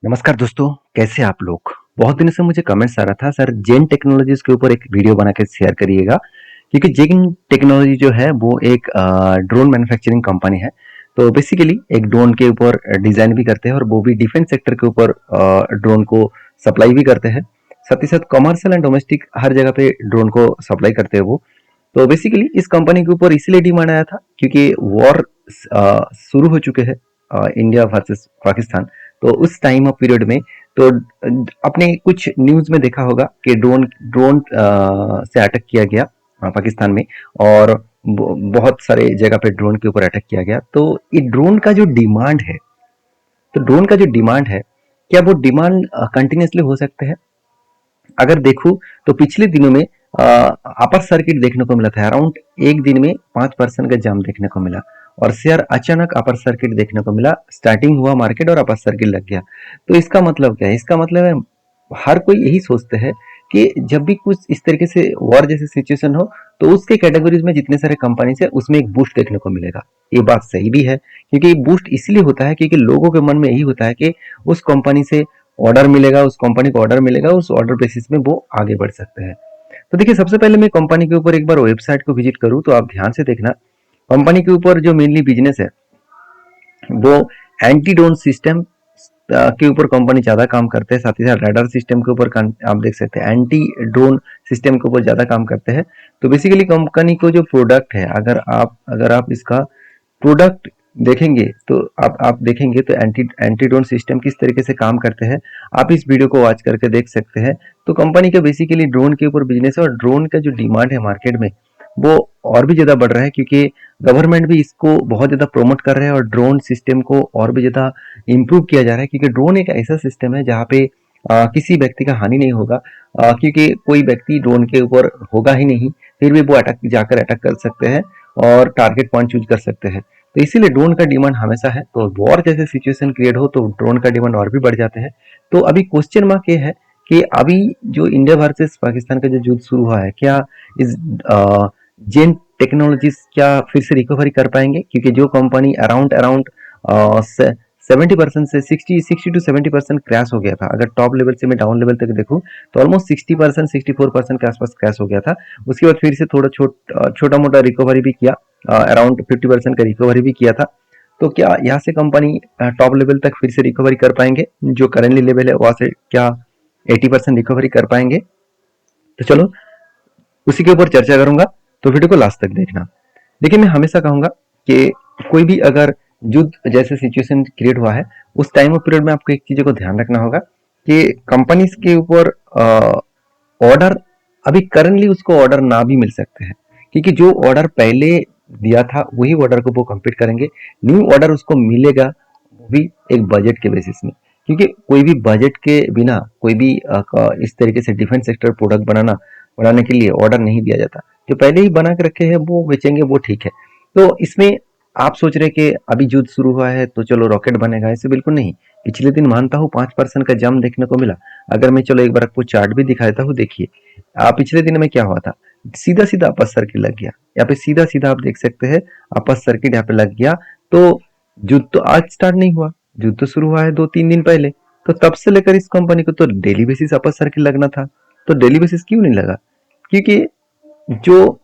नमस्कार दोस्तों, कैसे आप लोग? बहुत दिनों से मुझे कमेंट्स आ रहा था सर जेन टेक्नोलॉजीज के ऊपर एक वीडियो बना के शेयर करिएगा क्योंकि जेन टेक्नोलॉजी जो है वो एक ड्रोन मैन्युफैक्चरिंग कंपनी है। तो बेसिकली एक ड्रोन के ऊपर डिजाइन भी करते हैं और वो भी डिफेंस सेक्टर के ऊपर ड्रोन को सप्लाई भी करते हैं। साथ ही साथ कमर्शियल एंड डोमेस्टिक हर जगह पे ड्रोन को सप्लाई करते हैं वो। तो बेसिकली इस कंपनी के ऊपर इसलिए डिमांड आया था क्योंकि वॉर शुरू हो चुके हैं, इंडिया वर्सेस पाकिस्तान। तो उस टाइम ऑफ पीरियड में तो आपने कुछ न्यूज में देखा होगा कि ड्रोन ड्रोन से अटैक किया गया पाकिस्तान में। और बहुत सारे जगह पे ड्रोन के ऊपर अटैक किया गया। तो ये ड्रोन का जो डिमांड है, तो ड्रोन का जो डिमांड है, क्या वो डिमांड कंटिन्यूसली हो सकते हैं? अगर देखूं तो पिछले दिनों में अपर सर्किट देखने को मिला था। अराउंड एक दिन में 5% का जंप देखने को मिला और शेयर अचानक अपर सर्किट देखने को मिला। स्टार्टिंग हुआ मार्केट और अपर सर्किट लग गया। तो इसका मतलब क्या है? इसका मतलब है हर कोई यही सोचते हैं कि जब भी कुछ इस तरीके से वॉर जैसी सिचुएशन हो तो उसके कैटेगरीज में जितने सारे कंपनीज है उसमें एक बूस्ट देखने को मिलेगा। ये बात सही भी है क्योंकि बूस्ट इसलिए होता है क्योंकि लोगों के मन में यही होता है कि उस कंपनी से ऑर्डर मिलेगा, उस कंपनी को ऑर्डर मिलेगा, उस ऑर्डर बेसिस में वो आगे बढ़ सकते हैं। तो देखिए, सबसे पहले मैं कंपनी के ऊपर एक बार वेबसाइट को विजिट करूं तो आप ध्यान से देखना। कंपनी के ऊपर जो मेनली बिजनेस है वो एंटी ड्रोन सिस्टम के ऊपर कंपनी ज्यादा काम करते हैं। साथ ही साथ रडार सिस्टम के ऊपर आप देख सकते हैं एंटी ड्रोन सिस्टम के ऊपर ज्यादा काम करते हैं। तो बेसिकली कंपनी को जो प्रोडक्ट है, अगर आप इसका प्रोडक्ट देखेंगे तो आप देखेंगे तो एंटी एंटी ड्रोन सिस्टम किस तरीके से काम करते हैं, आप इस वीडियो को वॉच करके देख सकते हैं। तो कंपनी का बेसिकली ड्रोन के ऊपर बिजनेस है और ड्रोन का जो डिमांड है मार्केट में वो और भी ज्यादा बढ़ रहा है क्योंकि गवर्नमेंट भी इसको बहुत ज्यादा प्रमोट कर रहे हैं और ड्रोन सिस्टम को और भी ज्यादा इम्प्रूव किया जा रहा है क्योंकि ड्रोन एक ऐसा सिस्टम है जहाँ पे किसी व्यक्ति का हानि नहीं होगा, क्योंकि कोई व्यक्ति ड्रोन के ऊपर होगा ही नहीं, फिर भी वो अटैक जाकर अटैक कर सकते हैं और टारगेट पॉइंट चूज कर सकते हैं। तो इसीलिए ड्रोन का डिमांड हमेशा है। तो वॉर जैसे सिचुएशन क्रिएट हो तो ड्रोन का डिमांड और भी बढ़ जाते हैं। तो अभी क्वेश्चन मार्क ये है कि अभी जो इंडिया वर्सेस पाकिस्तान का जो युद्ध शुरू हुआ है, क्या इस जेन टेक्नोलॉजीज क्या फिर से रिकवरी कर पाएंगे? क्योंकि जो कंपनी अराउंड अराउंड 70% से 60 टू 70% क्रैश हो गया था। अगर टॉप लेवल से मैं डाउन लेवल तक देखूं तो ऑलमोस्ट 60% 64% के आसपास क्रैश हो गया था। उसके बाद फिर से थोड़ा छोटा मोटा रिकवरी भी किया, अराउंड 50% का रिकवरी भी किया था। तो क्या यहाँ से कंपनी टॉप लेवल तक फिर से रिकवरी कर पाएंगे? जो करेंटली लेवल है वहां से क्या 80% रिकवरी कर पाएंगे? तो चलो उसी के ऊपर चर्चा करूंगा, तो वीडियो को लास्ट तक देखना। देखिए, मैं हमेशा कहूंगा कि कोई भी अगर युद्ध जैसे सिचुएशन क्रिएट हुआ है उस टाइम ऑफ पीरियड में आपको एक चीज को ध्यान रखना होगा कि कंपनीज के ऊपर ऑर्डर अभी करंटली उसको ऑर्डर ना भी मिल सकते हैं क्योंकि जो ऑर्डर पहले दिया था वही ऑर्डर को वो कंप्लीट करेंगे। न्यू ऑर्डर उसको मिलेगा वो भी एक बजट के बेसिस में, क्योंकि कोई भी बजट के बिना कोई भी इस तरीके से डिफेंस सेक्टर प्रोडक्ट बनाने के लिए ऑर्डर नहीं दिया जाता। जो पहले ही बना के रखे हैं वो बेचेंगे, वो ठीक है। तो इसमें आप सोच रहे कि अभी युद्ध शुरू हुआ है तो चलो रॉकेट बनेगा, ऐसे बिल्कुल नहीं। पिछले दिन मानता हूँ 5% का जंप देखने को मिला। अगर मैं चलो एक बार आपको चार्ट भी दिखा देता हूँ, देखिए पिछले दिन में क्या हुआ था। सीधा सीधा अपर सर्किट लग गया, यहाँ पे सीधा सीधा आप देख सकते हैं अपर सर्किट यहाँ पे लग गया। तो युद्ध तो आज स्टार्ट नहीं हुआ, युद्ध तो शुरू हुआ है 2-3 दिन पहले। तो तब से लेकर इस कंपनी को तो डेली बेसिस अपर सर्किट लगना था। तो डेली बेसिस क्यों नहीं लगा? क्योंकि जो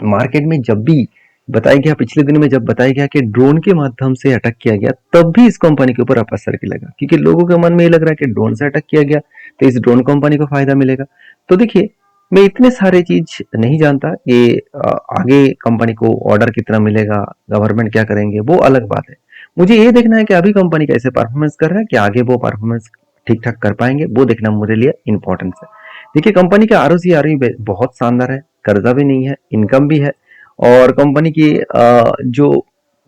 मार्केट में जब भी बताया गया, पिछले दिन में जब बताया गया कि ड्रोन के माध्यम से अटैक किया गया, तब भी इस कंपनी के ऊपर अपर सर्किट लगा क्योंकि लोगों के मन में ये लग रहा है कि ड्रोन से अटैक किया गया तो इस ड्रोन कंपनी को फायदा मिलेगा। तो देखिए, मैं इतने सारे चीज नहीं जानता कि आगे कंपनी को ऑर्डर कितना मिलेगा, गवर्नमेंट क्या करेंगे, वो अलग बात है। मुझे ये देखना है कि अभी कंपनी कैसे परफॉर्मेंस कर रहा है, कि आगे वो परफॉर्मेंस ठीक ठाक कर पाएंगे, वो देखना मेरे लिए इंपॉर्टेंट है। देखिए, कंपनी का आरओसी आरओई बहुत शानदार है, कर्जा भी नहीं है, इनकम भी है और कंपनी की जो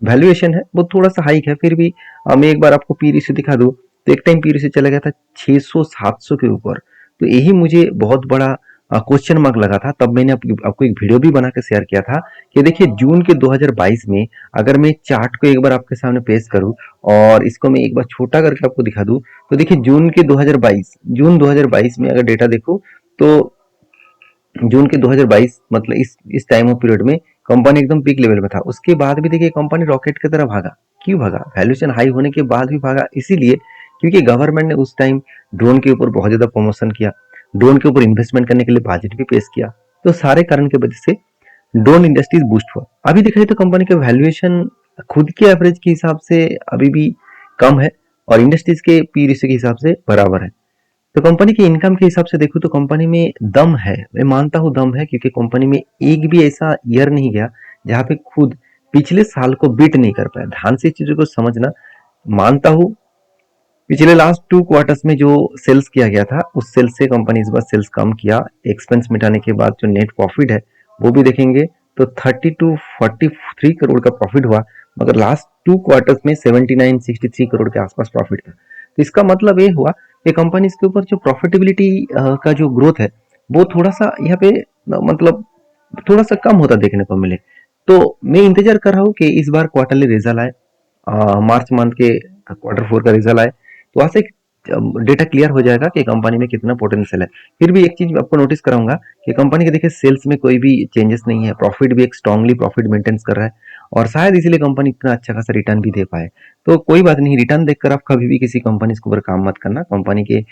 वैल्यूएशन है वो थोड़ा सा हाइक है। फिर भी मैं एक बार आपको पी रेशियो दिखा दूं तो एक टाइम पी रेशियो चला गया था 600-700 के ऊपर। तो यही मुझे बहुत बड़ा क्वेश्चन मार्क लगा था। तब मैंने आपको एक वीडियो भी बना के शेयर किया था कि देखिए जून के 2022 में अगर मैं चार्ट को एक बार आपके सामने पेश करूं और इसको मैं एक बार छोटा करके आपको दिखा दूं तो देखिए जून 2022 में अगर डेटा देखो तो जून के 2022 मतलब इस टाइम ऑफ पीरियड में कंपनी एकदम पीक लेवल में था। उसके बाद भी देखिए कंपनी रॉकेट की तरह भागा। क्यों भागा? वैल्यूएशन हाई होने के बाद भी भागा, इसीलिए क्योंकि गवर्नमेंट ने उस टाइम ड्रोन के ऊपर बहुत ज़्यादा प्रमोशन किया, ड्रोन के ऊपर इन्वेस्टमेंट करने के लिए बजट भी पेश किया। तो सारे कारण की वजह से ड्रोन इंडस्ट्रीज बूस्ट हुआ। अभी देखा जाए तो कंपनी का वैल्यूएशन खुद के एवरेज के हिसाब से अभी भी कम है और इंडस्ट्रीज के पी रेशियो के हिसाब से बराबर है। तो कंपनी की इनकम के हिसाब से देखो तो कंपनी में दम है, मैं मानता हूँ दम है, क्योंकि कंपनी में एक भी ऐसा ईयर नहीं गया जहाँ पे खुद पिछले साल को बीट नहीं कर पाया। ध्यान से चीजों को समझना। मानता हूँ पिछले लास्ट 2 क्वार्टर्स में जो सेल्स किया गया था उस सेल्स से कंपनी इस बार सेल्स कम किया। एक्सपेंस मिटाने के बाद जो नेट प्रॉफिट है वो भी देखेंगे तो 30 टू 43 करोड़ का प्रॉफिट हुआ, मगर लास्ट 2 क्वार्टर्स में 79-63 करोड़ के आसपास प्रॉफिट था। तो इसका मतलब ये हुआ कि कंपनी इसके ऊपर जो प्रॉफिटेबिलिटी का जो ग्रोथ है वो थोड़ा सा यहाँ पे मतलब थोड़ा सा कम होता देखने को मिले। तो मैं इंतजार कर रहा हूँ कि इस बार क्वार्टरली रिजल्ट आए, मार्च मंथ के Q4 का रिजल्ट आए, तो वहां से डेटा क्लियर हो जाएगा कि कंपनी में कितना पोटेंशियल है। फिर भी एक चीज आपको नोटिस कराऊंगा कि कंपनी के देखिए सेल्स में कोई भी चेंजेस नहीं है, प्रॉफिट भी एक स्ट्रांगली प्रॉफिट मेंटेन कर रहा है और शायद इसीलिए कंपनी इतना अच्छा खासा रिटर्न भी दे पाए। तो कोई बात नहीं, रिटर्न देखकर आप कभी भी किसी कंपनी के ऊपर काम मत करना। कंपनी के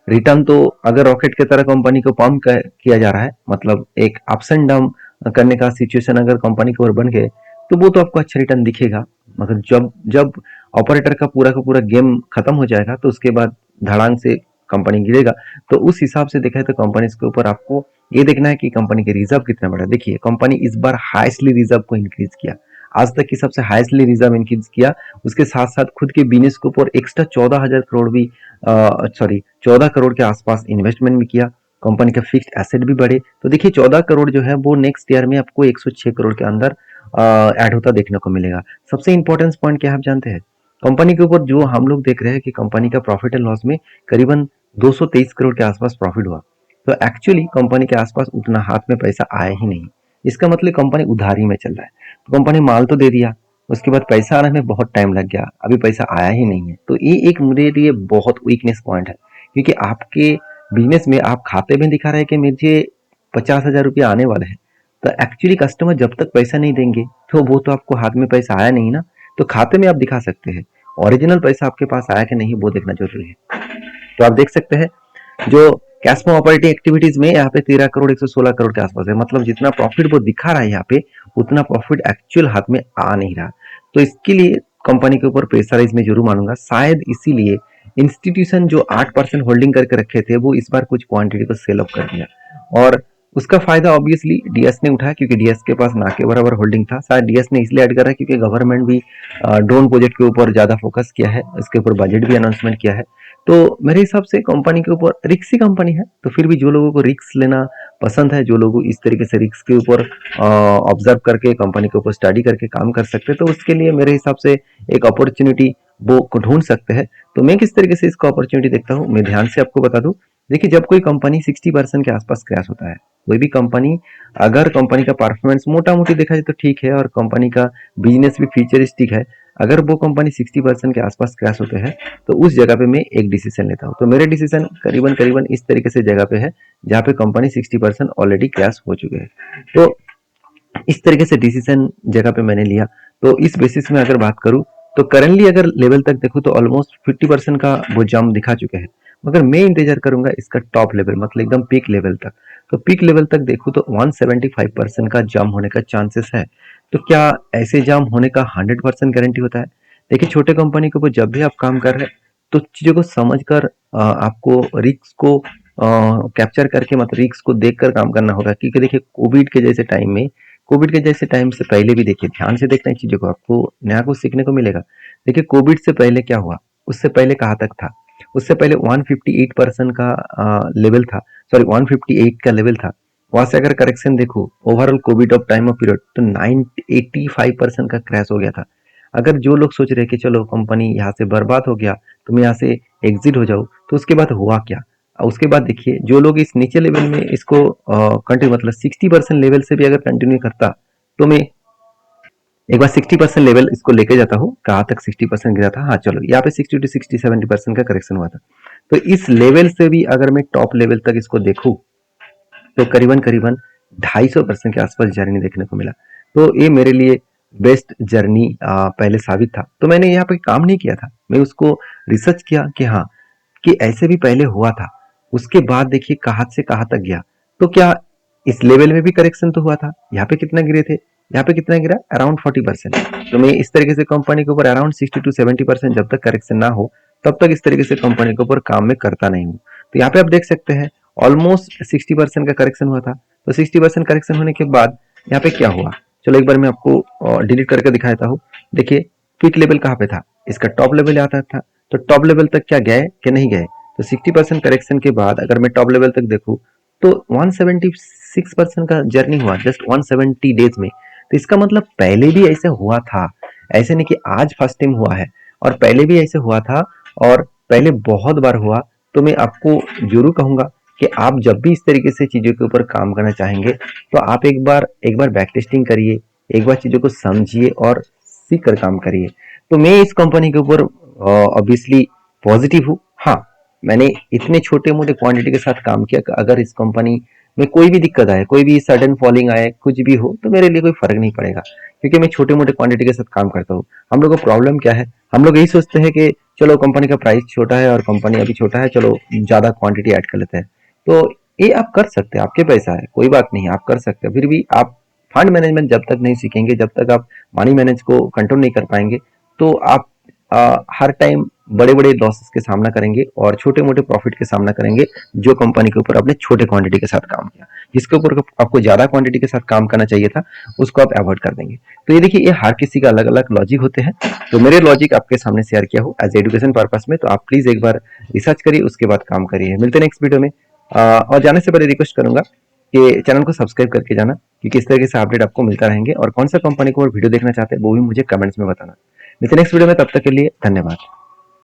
रिटर्न तो अगर रॉकेट की तरह कंपनी को पंप किया जा रहा है, मतलब एक अप्स एंड डाउन करने का सिचुएशन अगर कंपनी के ऊपर बन गए तो वो तो आपको अच्छा रिटर्न दिखेगा, मगर जब जब ऑपरेटर का पूरा गेम खत्म हो जाएगा तो उसके बाद धड़ांग से कंपनी गिरेगा। तो उस हिसाब से देखा है तो कंपनी के ऊपर आपको ये देखना है कि कंपनी के रिजर्व कितना बड़ा। देखिए कंपनी इस बार हाईएस्टली रिजर्व को इंक्रीज किया, आज तक की सबसे हाईएस्टली रिजर्व इंक्रीज किया। उसके साथ साथ खुद के बिजनेस के ऊपर एक्स्ट्रा 14,000 करोड़ भी 14 करोड़ के आसपास इन्वेस्टमेंट भी किया। कंपनी का फिक्स्ड एसेट भी बढ़े। तो देखिए 14 करोड़ जो है वो नेक्स्ट ईयर में आपको 106 करोड़ के अंदर ऐड होता देखने को मिलेगा। सबसे इंपॉर्टेंट पॉइंट क्या आप जानते हैं, कंपनी के ऊपर जो हम लोग देख रहे हैं कि कंपनी का प्रॉफिट एंड लॉस में करीबन 223 करोड़ के आसपास प्रॉफिट हुआ। तो एक्चुअली कंपनी के आसपास उतना हाथ में पैसा आया ही नहीं। इसका मतलब कंपनी उधारी में चल रहा है। तो कंपनी माल तो दे दिया, उसके बाद पैसा आने में बहुत टाइम लग गया, अभी पैसा आया ही नहीं है। तो ये एक मेरे लिए बहुत वीकनेस पॉइंट है, क्योंकि आपके बिजनेस में आप खाते में दिखा रहे हैं कि मुझे 50,000 रुपया आने वाले हैं, तो एक्चुअली कस्टमर जब तक पैसा नहीं देंगे तो वो तो आपको हाथ में पैसा आया नहीं ना। तो खाते में आप दिखा सकते हैं, ओरिजिनल पैसा आपके पास आया कि नहीं वो देखना जरूरी है। तो आप देख सकते हैं जो कैश फ्लो ऑपरेटिंग एक्टिविटीज में यहाँ पे 13 करोड़ 116 करोड़ के आसपास है, मतलब जितना प्रॉफिट वो दिखा रहा है यहाँ पे उतना प्रॉफिट एक्चुअल हाथ में आ नहीं रहा। तो इसके लिए कंपनी के ऊपर प्रेशराइज में जरूर मानूंगा। शायद इसीलिए इंस्टीट्यूशन जो 8% होल्डिंग करके रखे थे वो इस बार कुछ क्वांटिटी को सेल ऑफ कर दिया और उसका फायदा ऑब्वियसली डीएस ने उठाया, क्योंकि डीएस के पास ना के बराबर होल्डिंग था। शायद डीएस ने इसलिए ऐड करा है क्योंकि गवर्नमेंट भी ड्रोन प्रोजेक्ट के ऊपर ज्यादा फोकस किया है, इसके ऊपर बजट भी अनाउंसमेंट किया है। तो मेरे हिसाब से कंपनी के ऊपर रिक्स ही कंपनी है, तो फिर भी जो लोगों को रिक्स लेना पसंद है, जो लोग इस तरीके से रिक्स के ऊपर ऑब्जर्व करके कंपनी के ऊपर स्टडी करके काम कर सकते हैं, तो उसके लिए मेरे हिसाब से एक अपॉर्चुनिटी वो ढूंढ सकते हैं। तो मैं किस तरीके से इसको अपॉर्चुनिटी देखता हूँ, मैं ध्यान से आपको बता दूं। देखिए जब कोई कंपनी 60% के आसपास क्रैश होता है, कोई भी कंपनी, अगर कंपनी का परफॉर्मेंस मोटा मोटी देखा जाए तो ठीक है और कंपनी का बिजनेस भी फ्यूचरिस्टिक है, अगर वो कंपनी 60% के आसपास क्रैश होते हैं तो उस जगह पे मैं एक डिसीजन लेता हूँ। तो मेरे डिसीजन करीबन करीबन इस तरीके से जगह पे है जहाँ पे कंपनी 60% ऑलरेडी क्रैश हो चुके हैं। तो इस तरीके से डिसीजन जगह पे मैंने लिया। तो इस बेसिस में अगर बात करूं तो करेंटली अगर लेवल तक देखूं तो ऑलमोस्ट 50% का वो जंप दिखा चुके हैं, मगर मैं इंतजार करूंगा इसका टॉप लेवल, मतलब एकदम पीक लेवल तक। तो पीक लेवल तक देखूं तो 175% का जंप होने का चांसेस है। तो क्या ऐसे जंप होने का 100% गारंटी होता है? देखिए छोटे कंपनी के ऊपर जब भी आप काम कर रहे हैं तो चीजों को समझकर आपको रिस्क को कैप्चर करके, मतलब रिस्क को देखकर काम करना होगा। क्योंकि देखिए कोविड के जैसे टाइम से पहले भी देखिए, ध्यान से देखना है चीजों को, आपको नया कुछ सीखने को मिलेगा। देखिए कोविड से पहले क्या हुआ, उससे पहले कहाँ तक था, उससे पहले 158% का लेवल था, सॉरी 158 का लेवल था। वहां से अगर करेक्शन देखो overall Covid of time of period तो 85% का क्रैश हो गया था। अगर जो लोग सोच रहे कि चलो कंपनी यहाँ से बर्बाद हो गया तो मैं यहाँ से एग्जिट हो जाऊँ, तो उसके बाद हुआ क्या? उसके बाद देखिए जो लोग इस नीचे लेवल में इसको कंटिन्यू, मतलब 60% लेवल से भी अगर कंटिन्यू करता तो मैं एक बार 60% लेवल इसको लेके जाता हूँ। कहाँ तक 60% गिरा था, हाँ चलो यहाँ पे 60 to 70% का करेक्शन हुआ था। तो इस लेवल से भी अगर मैं टॉप लेवल तक इसको देखूँ तो करीबन करीबन 250% के आसपास जर्नी देखने को मिला। तो ये मेरे लिए बेस्ट जर्नी पहले साबित था। तो मैंने यहाँ पे काम नहीं किया था, मैं उसको रिसर्च किया कि हाँ, कि ऐसे भी पहले हुआ था। उसके बाद देखिए कहाँ से कहाँ तक गया। तो क्या इस लेवल में भी करेक्शन तो हुआ था। यहाँ पे कितना गिरे थे, यहाँ पे कितना गिरा, अराउंड 40%। तो मैं इस तरीके से कंपनी के ऊपर अराउंड 60 to 70% जब तक करेक्शन ना हो तब तक इस तरीके से कंपनी के ऊपर काम में करता नहीं हूँ। तो यहाँ पे आप देख सकते हैं ऑलमोस्ट 60% का करेक्शन हुआ था। तो 60% करेक्शन होने के बाद यहाँ पे क्या हुआ, चलो एक बार मैं आपको डिलीट करके दिखाता हूँ। देखिए पीक लेवल कहाँ पे था, इसका टॉप लेवल आता था। तो टॉप लेवल तक क्या गए कि नहीं गए। तो 60% करेक्शन के बाद अगर मैं टॉप लेवल तक देखूँ तो 176% का जर्नी हुआ जस्ट 170 डेज में। तो इसका मतलब पहले भी ऐसे हुआ था, ऐसे नहीं कि आज फर्स्ट टाइम हुआ है, और पहले भी ऐसे हुआ था और पहले बहुत बार हुआ। तो मैं आपको जरूर कहूंगा कि आप जब भी इस तरीके से चीजों के ऊपर काम करना चाहेंगे तो आप एक बार बैक टेस्टिंग करिए, एक बार चीजों को समझिए और सीख कर काम करिए। तो मैं इस कंपनी के ऊपर ऑब्वियसली पॉजिटिव हूँ। हाँ, मैंने इतने छोटे मोटे क्वांटिटी के साथ काम किया कि अगर इस कंपनी में कोई भी दिक्कत आए, कोई भी सडन फॉलिंग आए, कुछ भी हो, तो मेरे लिए कोई फर्क नहीं पड़ेगा, क्योंकि मैं छोटे मोटे क्वांटिटी के साथ काम करता हूँ। हम लोग को प्रॉब्लम क्या है, हम लोग यही सोचते हैं कि चलो कंपनी का प्राइस छोटा है और कंपनी अभी छोटा है, चलो ज्यादा क्वांटिटी ऐड कर लेते हैं। तो ये आप कर सकते हैं, आपके पैसा है, कोई बात नहीं, आप कर सकते हैं। फिर भी आप फंड मैनेजमेंट जब तक नहीं सीखेंगे, जब तक आप मनी मैनेज को कंट्रोल नहीं कर पाएंगे, तो आप हर टाइम बड़े बड़े लॉसेस के सामना करेंगे और छोटे मोटे प्रॉफिट के सामना करेंगे, जो कंपनी के ऊपर आपने छोटे क्वांटिटी के साथ काम किया। जिसके ऊपर आपको ज्यादा क्वांटिटी के साथ काम करना चाहिए था, उसको आप अवॉइड कर देंगे। तो ये देखिए, ये हर किसी का अलग अलग लॉजिक होते हैं। तो मेरे लॉजिक आपके सामने शेयर किया हो एज एजुकेशन पर्पस में। तो आप प्लीज एक बार रिसर्च करिए, उसके बाद काम करिए। मिलते हैं नेक्स्ट वीडियो में। और जाने से पहले रिक्वेस्ट करूंगा कि चैनल को सब्सक्राइब करके जाना, क्योंकि इस तरीके से अपडेट आपको मिलता रहेंगे। और कौन सा कंपनी को और वीडियो देखना चाहते हैं वो भी मुझे कमेंट्स में बताना। मिलते हैं नेक्स्ट वीडियो में, तब तक के लिए धन्यवाद।